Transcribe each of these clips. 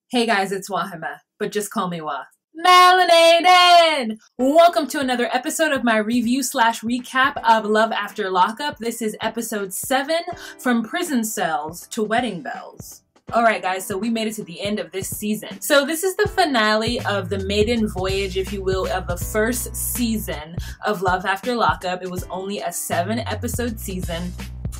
Hey guys, it's Wahima, but just call me Wah. Melanated! Welcome to another episode of my review slash recap of Love After Lockup. This is episode 7, From Prison Cells to Wedding Bells. Alright guys, so we made it to the end of this season. So this is the finale of the maiden voyage, if you will, of the first season of Love After Lockup. It was only a 7-episode season.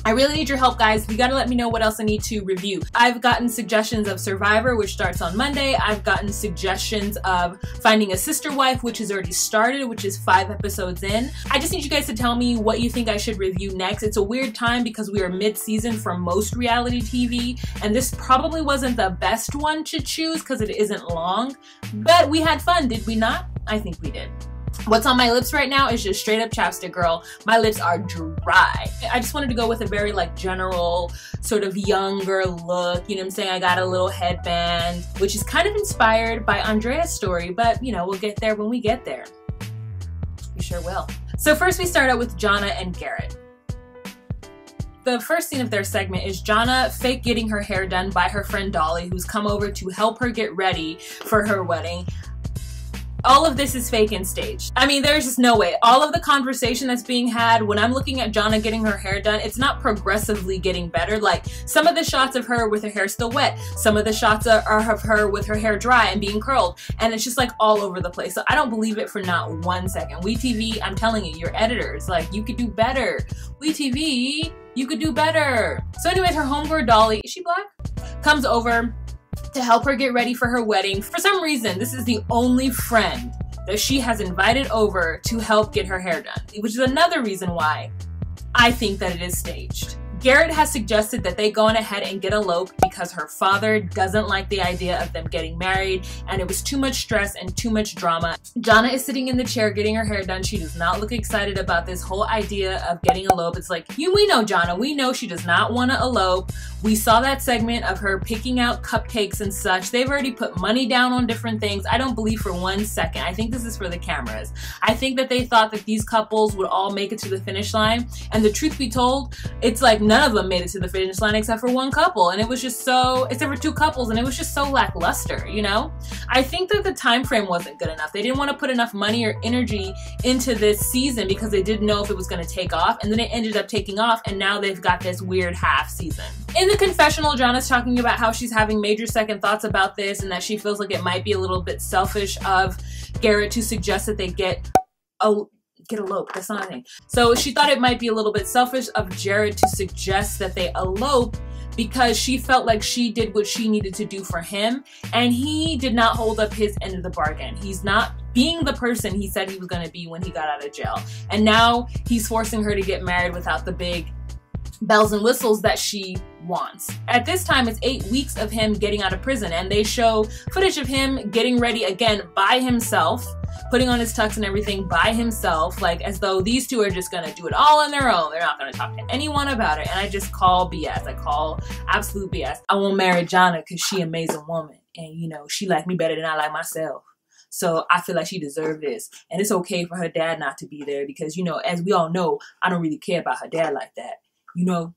I really need your help, guys. You gotta let me know what else I need to review. I've gotten suggestions of Survivor, which starts on Monday. I've gotten suggestions of Finding a Sister Wife, which has already started, which is 5 episodes in. I just need you guys to tell me what you think I should review next. It's a weird time because we are mid-season for most reality TV, and this probably wasn't the best one to choose because it isn't long, but we had fun, did we not? I think we did. What's on my lips right now is just straight up chapstick, girl. My lips are dry. I just wanted to go with a very like general sort of younger look. You know what I'm saying? I got a little headband, which is kind of inspired by Andrea's story, but you know, we'll get there when we get there. We sure will. So first we start out with Jonna and Garrett. The first scene of their segment is Jonna fake getting her hair done by her friend Daley, who's come over to help her get ready for her wedding. All of this is fake and staged. I mean, there's just no way. All of the conversation that's being had, when I'm looking at Jonna getting her hair done, it's not progressively getting better. Like, some of the shots of her with her hair still wet. Some of the shots are of her with her hair dry and being curled. And it's just like all over the place. So I don't believe it for not 1 second. WeTV, I'm telling you, your editors, like, you could do better. WeTV, you could do better. So anyways, her homegirl Daley, is she black? Comes over to help her get ready for her wedding. For some reason, this is the only friend that she has invited over to help get her hair done, which is another reason why I think that it is staged. Garrett has suggested that they go on ahead and get eloped because her father doesn't like the idea of them getting married and it was too much stress and too much drama. Jonna is sitting in the chair getting her hair done. She does not look excited about this whole idea of getting eloped. It's like, we know Jonna, we know she does not want to elope. We saw that segment of her picking out cupcakes and such. They've already put money down on different things. I don't believe for 1 second. I think this is for the cameras. I think that they thought that these couples would all make it to the finish line, and the truth be told, it's like none of them made it to the finish line except for 1 couple, and it was just so, except for 2 couples, and it was just so lackluster, you know? I think that the time frame wasn't good enough. They didn't want to put enough money or energy into this season because they didn't know if it was going to take off, and then it ended up taking off, and now they've got this weird half season. In the confessional, Jonna's talking about how she's having major second thoughts about this and that she feels like it might be a little bit selfish of Garrett to suggest that they get eloped. That's not a thing. So she thought it might be a little bit selfish of Jared to suggest that they elope because she felt like she did what she needed to do for him and he did not hold up his end of the bargain. He's not being the person he said he was going to be when he got out of jail. And now he's forcing her to get married without the big bells and whistles that she wants. At this time, it's 8 weeks of him getting out of prison, and they show footage of him getting ready again by himself, putting on his tux and everything by himself, like as though these two are just gonna do it all on their own. They're not gonna talk to anyone about it, and I just call BS. I call absolute BS. I won't marry Jonna because she an amazing woman, and you know, she like me better than I like myself. So I feel like she deserved this, and it's okay for her dad not to be there because, you know, as we all know, I don't really care about her dad like that. You know,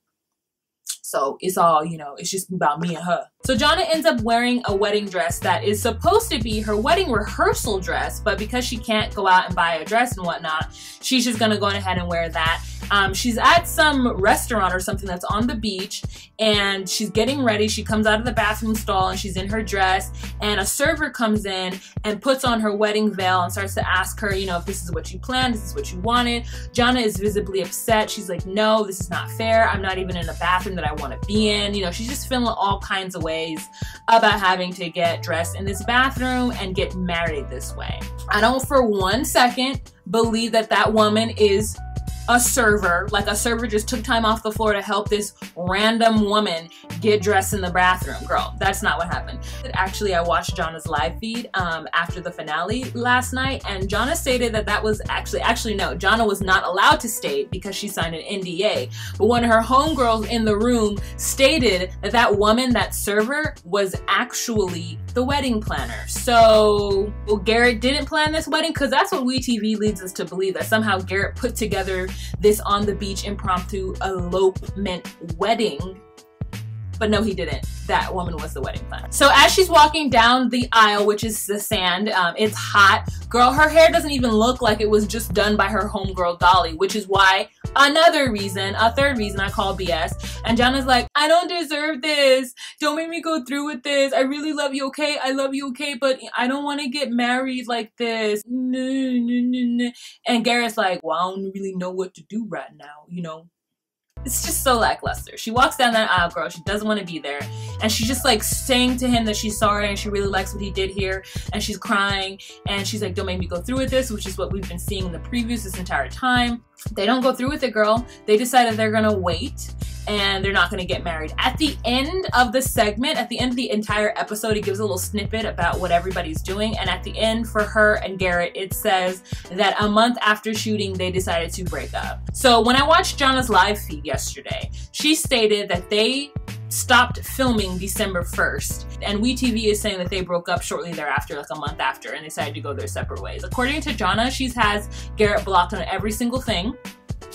so it's all, you know, it's just about me and her. So Jonna ends up wearing a wedding dress that is supposed to be her wedding rehearsal dress, but because she can't go out and buy a dress and whatnot, she's just gonna go ahead and wear that. She's at some restaurant or something that's on the beach, and she's getting ready. She comes out of the bathroom stall and she's in her dress, and a server comes in and puts on her wedding veil and starts to ask her, you know, if this is what you planned, this is what you wanted. Jonna is visibly upset. She's like, no, this is not fair. I'm not even in a bathroom that I want to be in. You know, she's just feeling all kinds of ways about having to get dressed in this bathroom and get married this way. I don't for 1 second believe that that woman is a server, like a server just took time off the floor to help this random woman get dressed in the bathroom. Girl, that's not what happened. Actually, I watched Jonna's live feed after the finale last night, and Jonna stated that that was actually no, Jonna was not allowed to state because she signed an NDA, but one of her homegirls in the room stated that that woman, that server, was actually the wedding planner. So, well, Garrett didn't plan this wedding, because that's what WeTV leads us to believe, that somehow Garrett put together this on the beach impromptu elopement wedding But no, he didn't. That woman was the wedding planner. So as she's walking down the aisle, which is the sand, it's hot. Girl, her hair doesn't even look like it was just done by her homegirl Daley, which is why a third reason I call BS. And Jonna's like, I don't deserve this. Don't make me go through with this. I really love you, okay? I love you, okay? But I don't want to get married like this. And Garrett's like, well, I don't really know what to do right now, you know? It's just so lackluster. She walks down that aisle, girl. She doesn't want to be there. And she's just like saying to him that she's sorry and she really likes what he did here. And she's crying. And she's like, don't make me go through with this, which is what we've been seeing in the previews this entire time. They don't go through with it, girl. They decided they're going to wait and they're not going to get married. At the end of the segment, at the end of the entire episode, it gives a little snippet about what everybody's doing. And at the end, for her and Garrett, it says that a month after shooting, they decided to break up. So when I watched Jonna's live feed yesterday, she stated that they stopped filming December 1st. And WeTV is saying that they broke up shortly thereafter, like a month after, and decided to go their separate ways. According to Jonna, she has Garrett blocked on every single thing.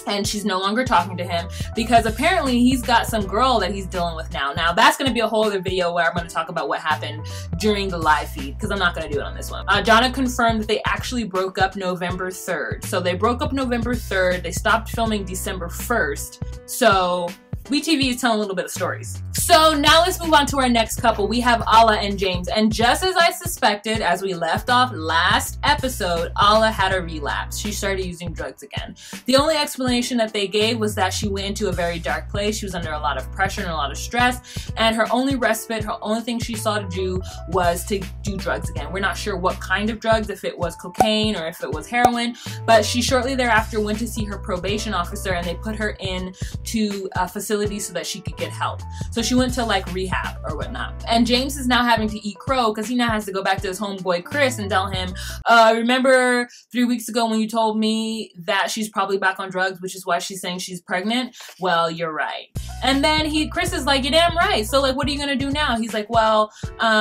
And she's no longer talking to him because apparently he's got some girl that he's dealing with now. Now, that's going to be a whole other video where I'm going to talk about what happened during the live feed because I'm not going to do it on this one. Jonna confirmed that they actually broke up November 3rd. So they broke up November 3rd. They stopped filming December 1st. So WeTV is telling a little bit of stories. So now let's move on to our next couple. We have Alla and James. And just as I suspected, as we left off last episode, Alla had a relapse. She started using drugs again. The only explanation that they gave was that she went into a very dark place. She was under a lot of pressure and a lot of stress. And her only respite, her only thing she saw to do was to do drugs again. We're not sure what kind of drugs, if it was cocaine or if it was heroin. But she shortly thereafter went to see her probation officer and they put her in to a facility so that she could get help. So she went to like rehab or whatnot. And James is now having to eat crow because he now has to go back to his homeboy Chris and tell him, remember 3 weeks ago when you told me that she's probably back on drugs, which is why she's saying she's pregnant? Well, you're right. And then Chris is like, you're damn right. So like, what are you gonna do now? He's like, well,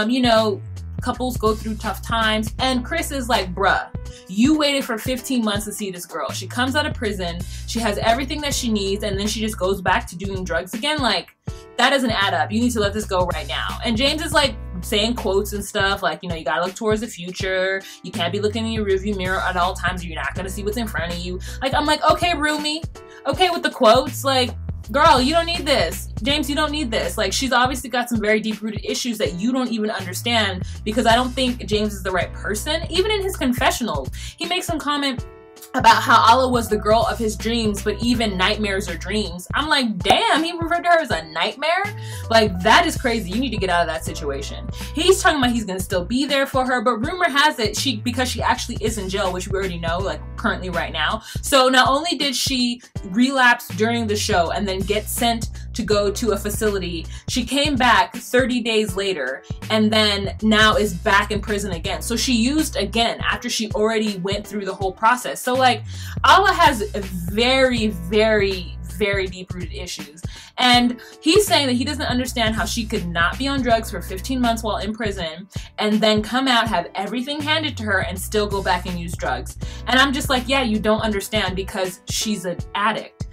you know, couples go through tough times. And Chris is like, bruh, you waited for 15 months to see this girl. She comes out of prison, she has everything that she needs, and then she just goes back to doing drugs again. Like, that doesn't add up. You need to let this go right now. And James is like saying quotes and stuff like, you know, you gotta look towards the future. You can't be looking in your rearview mirror at all times or you're not gonna see what's in front of you. Like, I'm like, okay, Rumi, okay with the quotes. Like, girl, you don't need this. James, you don't need this. Like, she's obviously got some very deep-rooted issues that you don't even understand because I don't think James is the right person. Even in his confessional, he makes some comment about how Alla was the girl of his dreams, but even nightmares are dreams. I'm like, damn, he referred to her as a nightmare? Like, that is crazy. You need to get out of that situation. He's talking about he's gonna still be there for her, but rumor has it because she actually is in jail, which we already know, like currently right now. So not only did she relapse during the show and then get sent to go to a facility, she came back 30 days later and then now is back in prison again. So she used again after she already went through the whole process. So like, Alla has very, very, very deep-rooted issues. And he's saying that he doesn't understand how she could not be on drugs for 15 months while in prison and then come out, have everything handed to her and still go back and use drugs. And I'm just like, yeah, you don't understand because she's an addict.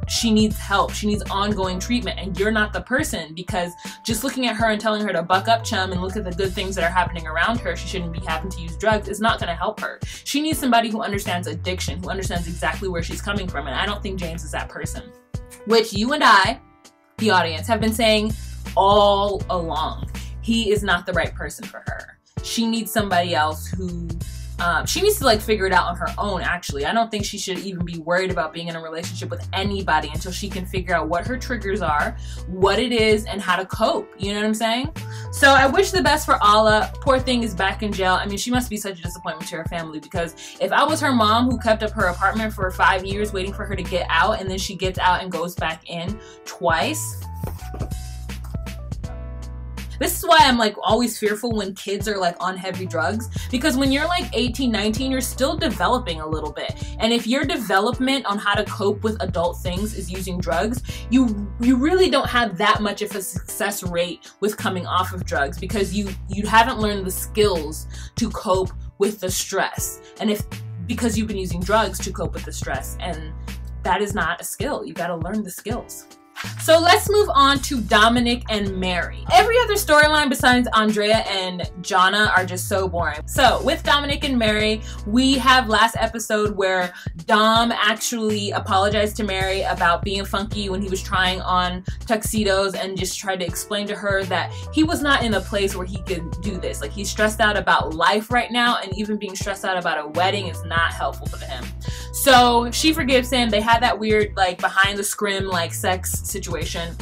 She needs help. She needs ongoing treatment and you're not the person because just looking at her and telling her to buck up, chum, and look at the good things that are happening around her, she shouldn't be having to use drugs, is not going to help her. She needs somebody who understands addiction, who understands exactly where she's coming from. And I don't think James is that person, which you and I, the audience, have been saying all along. He is not the right person for her. She needs somebody else who she needs to like figure it out on her own, actually. I don't think she should even be worried about being in a relationship with anybody until she can figure out what her triggers are, what it is, and how to cope. You know what I'm saying? So I wish the best for Alla. Poor thing is back in jail. I mean, she must be such a disappointment to her family because if I was her mom who kept up her apartment for 5 years waiting for her to get out and then she gets out and goes back in twice. This is why I'm like always fearful when kids are like on heavy drugs, because when you're like 18, 19, you're still developing a little bit. And if your development on how to cope with adult things is using drugs, you really don't have that much of a success rate with coming off of drugs because you haven't learned the skills to cope with the stress. And because you've been using drugs to cope with the stress, and that is not a skill. You got to learn the skills. So let's move on to Dominic and Mary. Every other storyline besides Andrea and Jonna are just so boring. So with Dominic and Mary, we have last episode where Dom actually apologized to Mary about being funky when he was trying on tuxedos and just tried to explain to her that he was not in a place where he could do this. Like, he's stressed out about life right now, and even being stressed out about a wedding is not helpful to him. So she forgives him. They had that weird, like, behind the scrim, like, sex situation.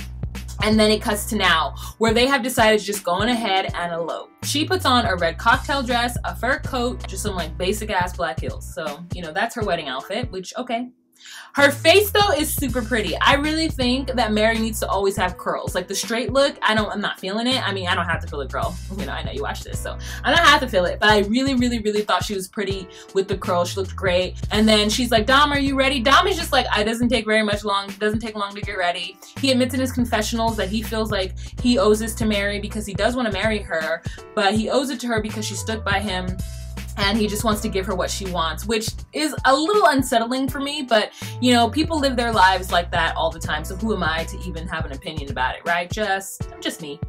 And then it cuts to now, where they have decided to just go on ahead and elope. She puts on a red cocktail dress, a fur coat, just some like basic ass black heels. So, you know, that's her wedding outfit, which, okay. Her face though is super pretty. I really think that Mary needs to always have curls. Like the straight look, I'm not feeling it. I mean, I don't have to feel it, girl. You know, I know you watch this, so I don't have to feel it. But I really, really, really thought she was pretty with the curls. She looked great. And then she's like, Dom, are you ready? Dom is just like, it doesn't take long to get ready. He admits in his confessionals that he feels like he owes this to Mary because he does want to marry her, but he owes it to her because she stood by him. And he just wants to give her what she wants, which is a little unsettling for me, but you know, people live their lives like that all the time, so who am I to even have an opinion about it, right? I'm just me.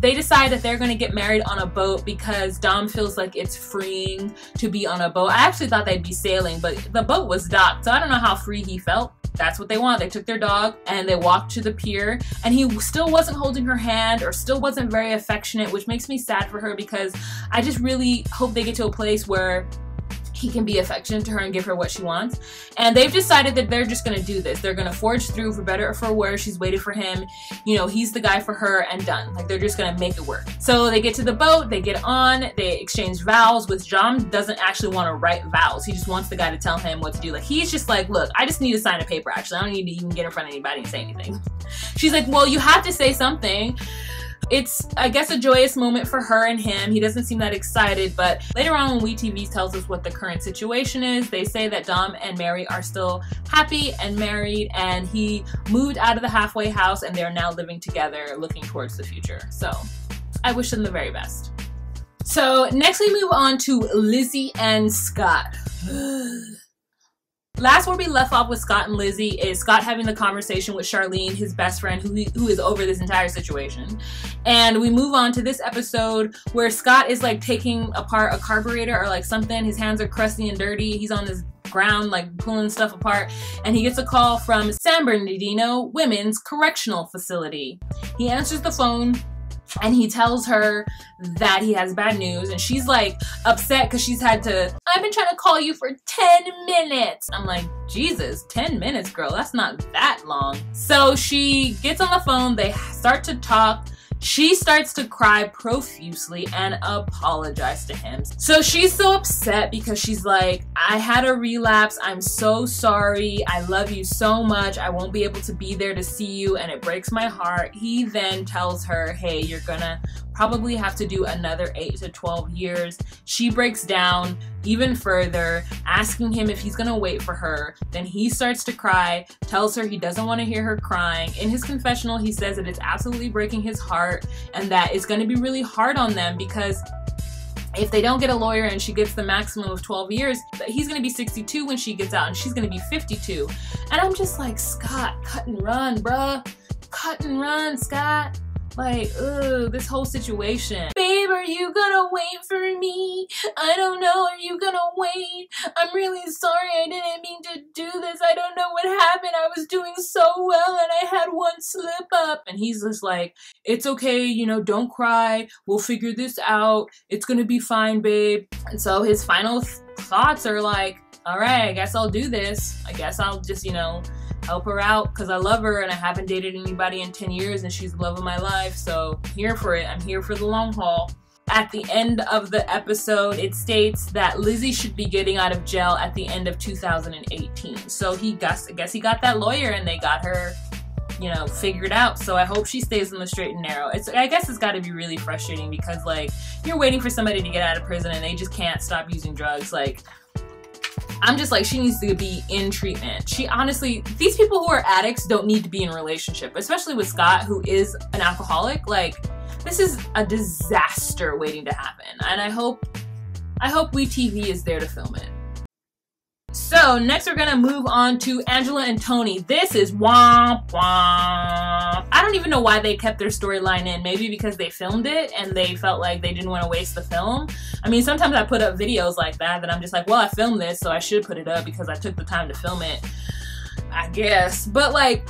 They decide that they're gonna get married on a boat because Dom feels like it's freeing to be on a boat. I actually thought they'd be sailing, but the boat was docked, so I don't know how free he felt. That's what they want. They took their dog and they walked to the pier, and he still wasn't holding her hand or still wasn't very affectionate, which makes me sad for her because I just really hope they get to a place where he can be affectionate to her and give her what she wants. And they've decided that they're just gonna do this. They're gonna forge through, for better or for worse. She's waited for him. You know, he's the guy for her, and done. Like, they're just gonna make it work. So they get to the boat, they get on, they exchange vows, which Dom doesn't actually want to write vows. He just wants the guy to tell him what to do. Like, he's just like, look, I just need to sign a paper, actually. I don't need to even get in front of anybody and say anything. She's like, well, you have to say something. It's, I guess, a joyous moment for her and him. He doesn't seem that excited, but later on when WeTV tells us what the current situation is, they say that Dom and Mary are still happy and married, and he moved out of the halfway house and they're now living together, looking towards the future. So I wish them the very best. So next we move on to Lizzie and Scott. Last where we left off with Scott and Lizzie is Scott having the conversation with Charlene, his best friend, who is over this entire situation. And we move on to this episode where Scott is like taking apart a carburetor or like something. His hands are crusty and dirty. He's on this ground like pulling stuff apart, and he gets a call from San Bernardino Women's Correctional Facility. He answers the phone and he tells her that he has bad news, and she's like upset because she's had to, I've been trying to call you for 10 minutes. I'm like, Jesus, 10 minutes, girl, that's not that long. So she gets on the phone, they start to talk. She starts to cry profusely and apologize to him. So she's so upset because she's like, I had a relapse. I'm so sorry. I love you so much. I won't be able to be there to see you, and it breaks my heart. He then tells her, hey, you're gonna probably have to do another 8 to 12 years. She breaks down even further, asking him if he's gonna wait for her. Then he starts to cry, tells her he doesn't want to hear her crying. In his confessional, he says that it's absolutely breaking his heart and that it's gonna be really hard on them because if they don't get a lawyer and she gets the maximum of 12 years, he's gonna be 62 when she gets out and she's gonna be 52. And I'm just like, Scott, cut and run, bruh. Cut and run, Scott. Like, ugh, this whole situation. Babe, are you gonna wait for me? I don't know, are you gonna wait? I'm really sorry, I didn't mean to do this. I don't know what happened. I was doing so well and I had one slip up. And he's just like, it's okay, you know, don't cry. We'll figure this out. It's gonna be fine, babe. And so his final thoughts are like, all right, I guess I'll do this. I guess I'll just, you know, help her out because I love her and I haven't dated anybody in 10 years and she's the love of my life. So I'm here for it. I'm here for the long haul. At the end of the episode, it states that Lizzie should be getting out of jail at the end of 2018. So I guess he got that lawyer and they got her, you know, figured out. So I hope she stays on the straight and narrow. I guess it's got to be really frustrating because like you're waiting for somebody to get out of prison and they just can't stop using drugs. Like, I'm just like, she needs to be in treatment. She honestly, these people who are addicts don't need to be in a relationship, especially with Scott, who is an alcoholic. Like, this is a disaster waiting to happen. And I hope WeTV is there to film it. So next we're gonna move on to Angela and Toni. This is womp womp. I don't even know why they kept their storyline in. Maybe because they filmed it and they felt like they didn't want to waste the film. I mean, sometimes I put up videos like that I'm just like, well, I filmed this, so I should put it up because I took the time to film it, I guess. But like,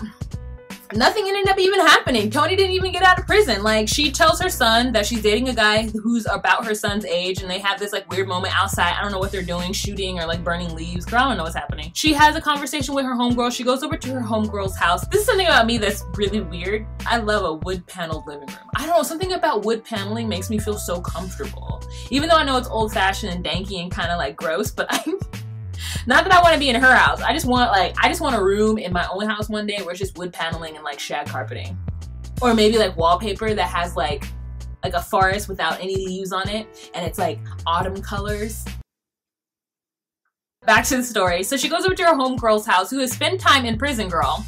nothing ended up even happening. Toni didn't even get out of prison. Like, she tells her son that she's dating a guy who's about her son's age, and they have this like weird moment outside. I don't know what they're doing, shooting or like burning leaves. Girl, I don't know what's happening. She has a conversation with her homegirl. She goes over to her homegirl's house. This is something about me that's really weird. I love a wood paneled living room. I don't know, something about wood paneling makes me feel so comfortable. Even though I know it's old fashioned and danky and kind of like gross, but not that I want to be in her house. I just want a room in my own house one day where it's just wood paneling and like shag carpeting. Or maybe like wallpaper that has like a forest without any leaves on it and it's like autumn colors. Back to the story. So she goes over to her homegirl's house, who has spent time in prison, girl.